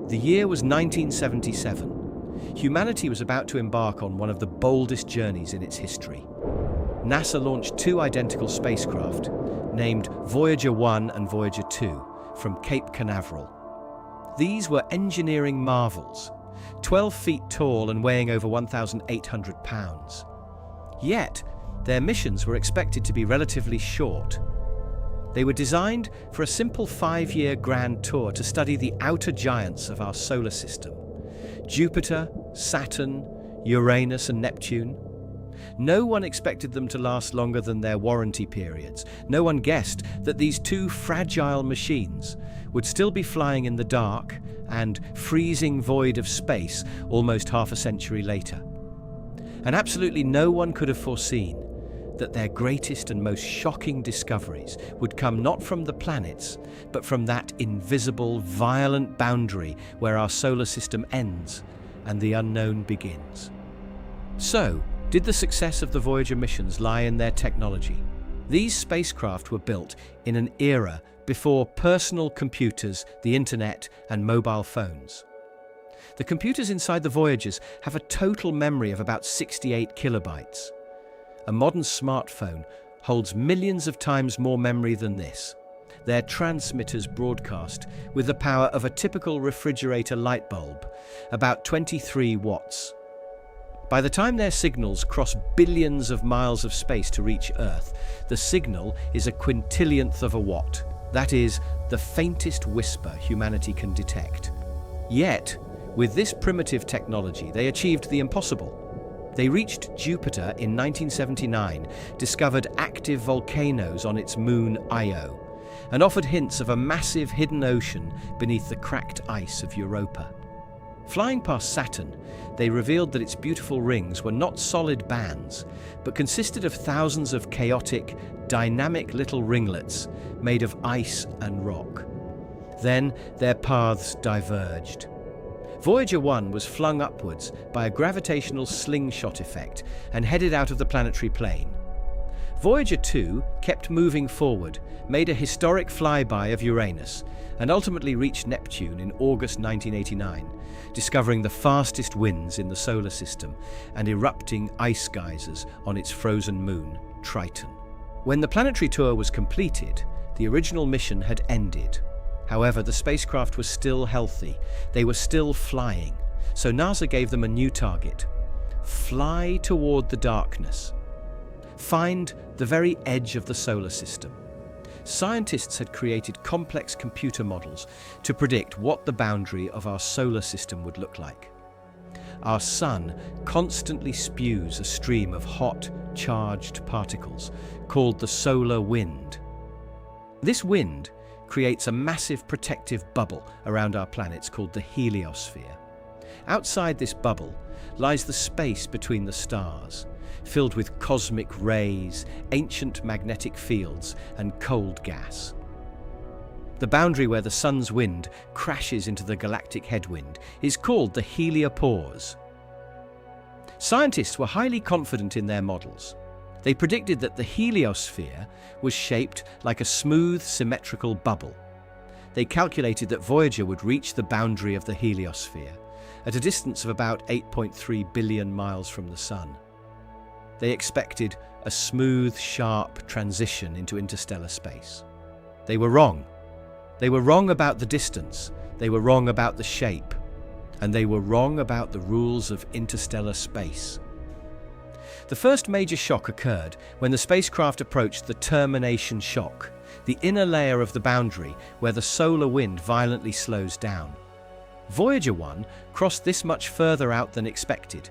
The year was 1977. Humanity was about to embark on one of the boldest journeys in its history. NASA launched two identical spacecraft, named Voyager 1 and Voyager 2, from Cape Canaveral. These were engineering marvels, 12 feet tall and weighing over 1,800 pounds. Yet, their missions were expected to be relatively short. They were designed for a simple 5-year grand tour to study the outer giants of our solar system: Jupiter, Saturn, Uranus and Neptune. No one expected them to last longer than their warranty periods. No one guessed that these two fragile machines would still be flying in the dark and freezing void of space almost half a century later. And absolutely no one could have foreseen that their greatest and most shocking discoveries would come not from the planets, but from that invisible, violent boundary where our solar system ends and the unknown begins. So, did the success of the Voyager missions lie in their technology? These spacecraft were built in an era before personal computers, the internet, and mobile phones. The computers inside the Voyagers have a total memory of about 68 kilobytes. A modern smartphone holds millions of times more memory than this. Their transmitters broadcast with the power of a typical refrigerator light bulb, about 23 watts. By the time their signals cross billions of miles of space to reach Earth, the signal is a quintillionth of a watt. That is, the faintest whisper humanity can detect. Yet, with this primitive technology, they achieved the impossible. They reached Jupiter in 1979, discovered active volcanoes on its moon Io, and offered hints of a massive hidden ocean beneath the cracked ice of Europa. Flying past Saturn, they revealed that its beautiful rings were not solid bands, but consisted of thousands of chaotic, dynamic little ringlets made of ice and rock. Then their paths diverged. Voyager 1 was flung upwards by a gravitational slingshot effect and headed out of the planetary plane. Voyager 2 kept moving forward, made a historic flyby of Uranus, and ultimately reached Neptune in August 1989, discovering the fastest winds in the solar system and erupting ice geysers on its frozen moon, Triton. When the planetary tour was completed, the original mission had ended. However, the spacecraft was still healthy. They were still flying. So NASA gave them a new target: fly toward the darkness. Find the very edge of the solar system. Scientists had created complex computer models to predict what the boundary of our solar system would look like. Our sun constantly spews a stream of hot, charged particles called the solar wind. This wind creates a massive protective bubble around our planets called the heliosphere. Outside this bubble lies the space between the stars, filled with cosmic rays, ancient magnetic fields, and cold gas. The boundary where the sun's wind crashes into the galactic headwind is called the heliopause. Scientists were highly confident in their models. They predicted that the heliosphere was shaped like a smooth, symmetrical bubble. They calculated that Voyager would reach the boundary of the heliosphere at a distance of about 8.3 billion miles from the Sun. They expected a smooth, sharp transition into interstellar space. They were wrong. They were wrong about the distance, they were wrong about the shape, and they were wrong about the rules of interstellar space. The first major shock occurred when the spacecraft approached the termination shock, the inner layer of the boundary where the solar wind violently slows down. Voyager 1 crossed this much further out than expected.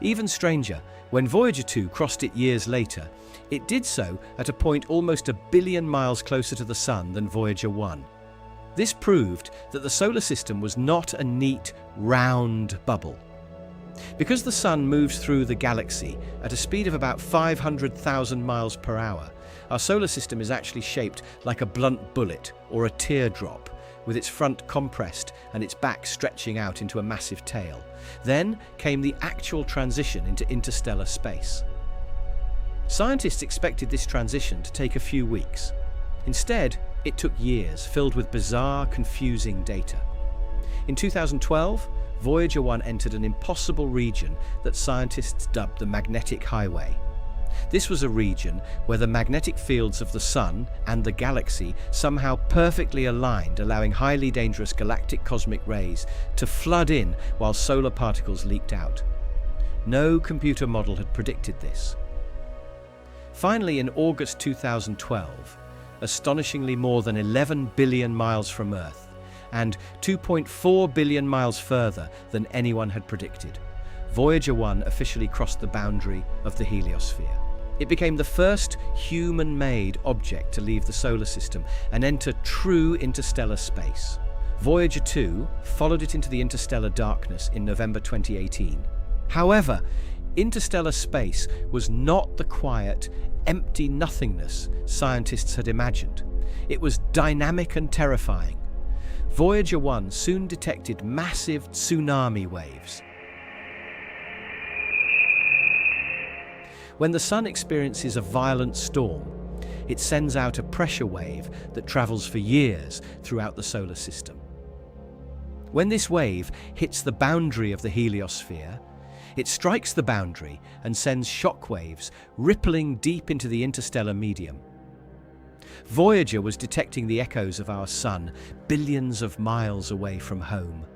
Even stranger, when Voyager 2 crossed it years later, it did so at a point almost 1 billion miles closer to the Sun than Voyager 1. This proved that the solar system was not a neat, round bubble. Because the Sun moves through the galaxy at a speed of about 500,000 miles per hour, our solar system is actually shaped like a blunt bullet or a teardrop, with its front compressed and its back stretching out into a massive tail. Then came the actual transition into interstellar space. Scientists expected this transition to take a few weeks. Instead, it took years, filled with bizarre, confusing data. In 2012, Voyager 1 entered an impossible region that scientists dubbed the Magnetic Highway. This was a region where the magnetic fields of the Sun and the galaxy somehow perfectly aligned, allowing highly dangerous galactic cosmic rays to flood in while solar particles leaked out. No computer model had predicted this. Finally, in August 2012, astonishingly more than 11 billion miles from Earth, and 2.4 billion miles further than anyone had predicted, Voyager 1 officially crossed the boundary of the heliosphere. It became the first human-made object to leave the solar system and enter true interstellar space. Voyager 2 followed it into the interstellar darkness in November 2018. However, interstellar space was not the quiet, empty nothingness scientists had imagined. It was dynamic and terrifying. Voyager 1 soon detected massive tsunami waves. When the Sun experiences a violent storm, it sends out a pressure wave that travels for years throughout the solar system. When this wave hits the boundary of the heliosphere, it strikes the boundary and sends shock waves rippling deep into the interstellar medium. Voyager was detecting the echoes of our Sun billions of miles away from home.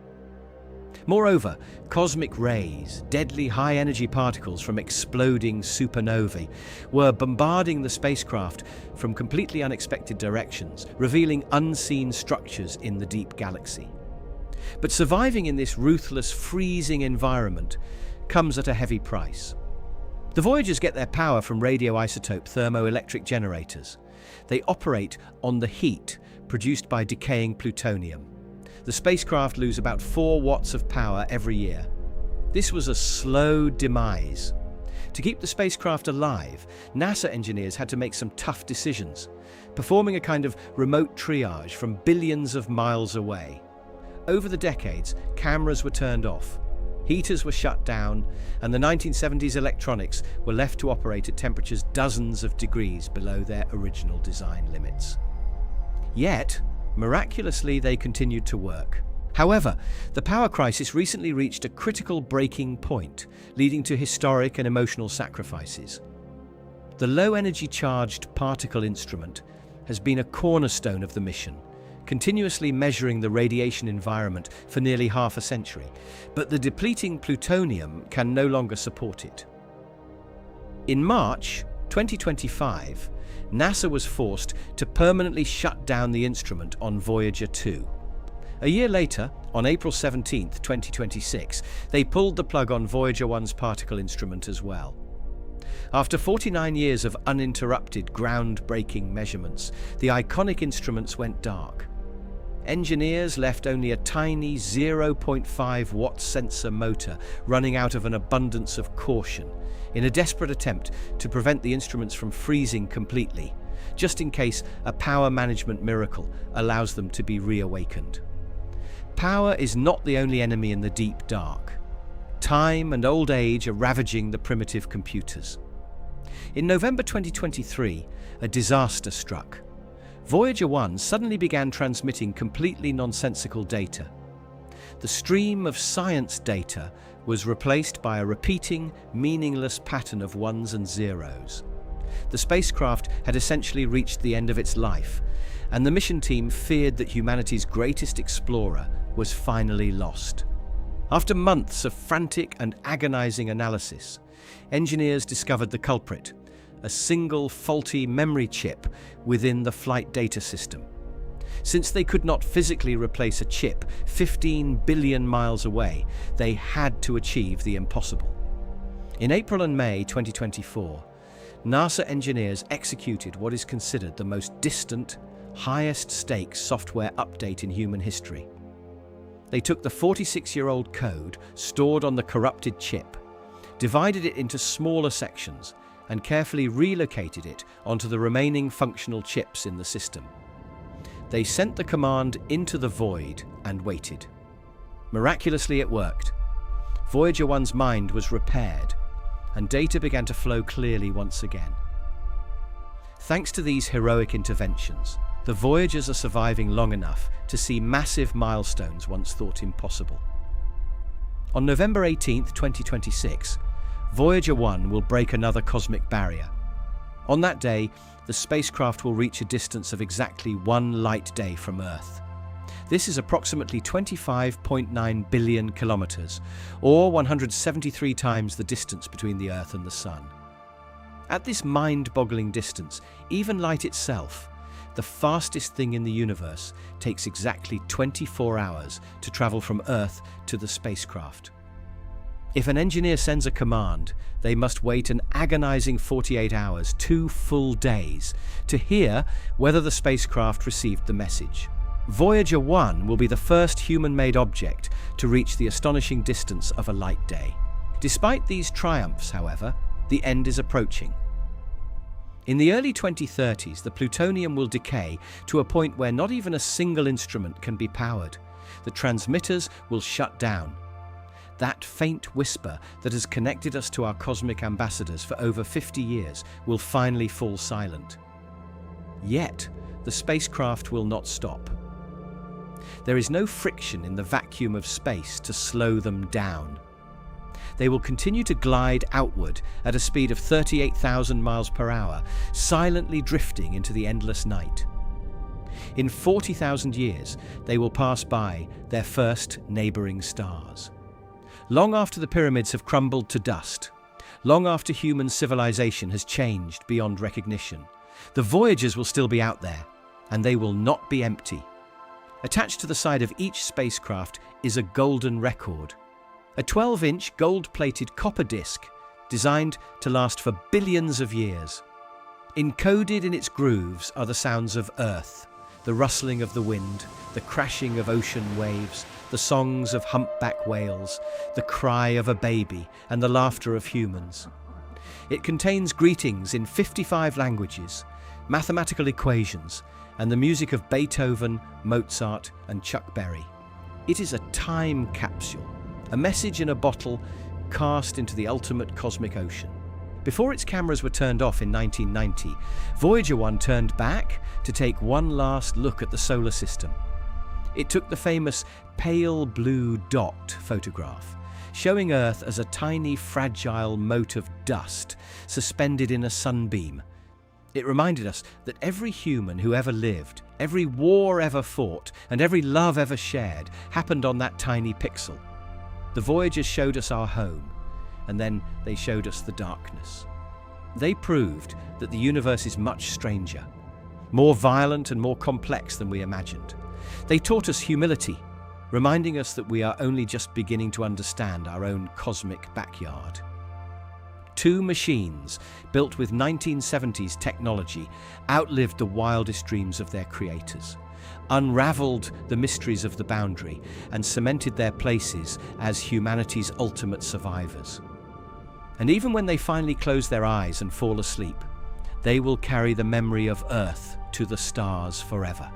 Moreover, cosmic rays, deadly high-energy particles from exploding supernovae, were bombarding the spacecraft from completely unexpected directions, revealing unseen structures in the deep galaxy. But surviving in this ruthless, freezing environment comes at a heavy price. The Voyagers get their power from radioisotope thermoelectric generators. They operate on the heat produced by decaying plutonium. The spacecraft lose about 4 watts of power every year. This was a slow demise. To keep the spacecraft alive, NASA engineers had to make some tough decisions, performing a kind of remote triage from billions of miles away. Over the decades, cameras were turned off, heaters were shut down, and the 1970s electronics were left to operate at temperatures dozens of degrees below their original design limits. Yet, miraculously, they continued to work. However, the power crisis recently reached a critical breaking point, leading to historic and emotional sacrifices. The low-energy charged particle instrument has been a cornerstone of the mission, continuously measuring the radiation environment for nearly half a century, but the depleting plutonium can no longer support it. In March 2025, NASA was forced to permanently shut down the instrument on Voyager 2. A year later, on April 17, 2026, they pulled the plug on Voyager 1's particle instrument as well. After 49 years of uninterrupted, groundbreaking measurements, the iconic instruments went dark. Engineers left only a tiny 0.5 watt sensor motor running out of an abundance of caution, in a desperate attempt to prevent the instruments from freezing completely, just in case a power management miracle allows them to be reawakened. Power is not the only enemy in the deep dark. Time and old age are ravaging the primitive computers. In November 2023, a disaster struck. Voyager 1 suddenly began transmitting completely nonsensical data. The stream of science data was replaced by a repeating, meaningless pattern of ones and zeros. The spacecraft had essentially reached the end of its life, and the mission team feared that humanity's greatest explorer was finally lost. After months of frantic and agonizing analysis, engineers discovered the culprit, a single faulty memory chip within the flight data system. Since they could not physically replace a chip 15 billion miles away, they had to achieve the impossible. In April and May 2024, NASA engineers executed what is considered the most distant, highest-stakes software update in human history. They took the 46-year-old code stored on the corrupted chip, divided it into smaller sections, and carefully relocated it onto the remaining functional chips in the system. They sent the command into the void and waited. Miraculously, it worked. Voyager 1's mind was repaired, and data began to flow clearly once again. Thanks to these heroic interventions, the Voyagers are surviving long enough to see massive milestones once thought impossible. On November 18, 2026, Voyager 1 will break another cosmic barrier. On that day, the spacecraft will reach a distance of exactly 1 light day from Earth. This is approximately 25.9 billion kilometers, or 173 times the distance between the Earth and the Sun. At this mind-boggling distance, even light itself, the fastest thing in the universe, takes exactly 24 hours to travel from Earth to the spacecraft. If an engineer sends a command, they must wait an agonizing 48 hours, 2 full days, to hear whether the spacecraft received the message. Voyager 1 will be the first human-made object to reach the astonishing distance of a light day. Despite these triumphs, however, the end is approaching. In the early 2030s, the plutonium will decay to a point where not even a single instrument can be powered. The transmitters will shut down. That faint whisper that has connected us to our cosmic ambassadors for over 50 years will finally fall silent. Yet, the spacecraft will not stop. There is no friction in the vacuum of space to slow them down. They will continue to glide outward at a speed of 38,000 miles per hour, silently drifting into the endless night. In 40,000 years, they will pass by their first neighboring stars. Long after the pyramids have crumbled to dust, long after human civilization has changed beyond recognition, the Voyagers will still be out there, and they will not be empty. Attached to the side of each spacecraft is a golden record, a 12-inch gold-plated copper disc designed to last for billions of years. Encoded in its grooves are the sounds of Earth, the rustling of the wind, the crashing of ocean waves, the songs of humpback whales, the cry of a baby, and the laughter of humans. It contains greetings in 55 languages, mathematical equations, and the music of Beethoven, Mozart, and Chuck Berry. It is a time capsule, a message in a bottle cast into the ultimate cosmic ocean. Before its cameras were turned off in 1990, Voyager 1 turned back to take one last look at the solar system. It took the famous pale blue dot photograph, showing Earth as a tiny, fragile mote of dust suspended in a sunbeam. It reminded us that every human who ever lived, every war ever fought, and every love ever shared happened on that tiny pixel. The Voyagers showed us our home, and then they showed us the darkness. They proved that the universe is much stranger, more violent and more complex than we imagined. They taught us humility, reminding us that we are only just beginning to understand our own cosmic backyard. 2 machines, built with 1970s technology, outlived the wildest dreams of their creators, unraveled the mysteries of the boundary, and cemented their places as humanity's ultimate survivors. And even when they finally close their eyes and fall asleep, they will carry the memory of Earth to the stars forever.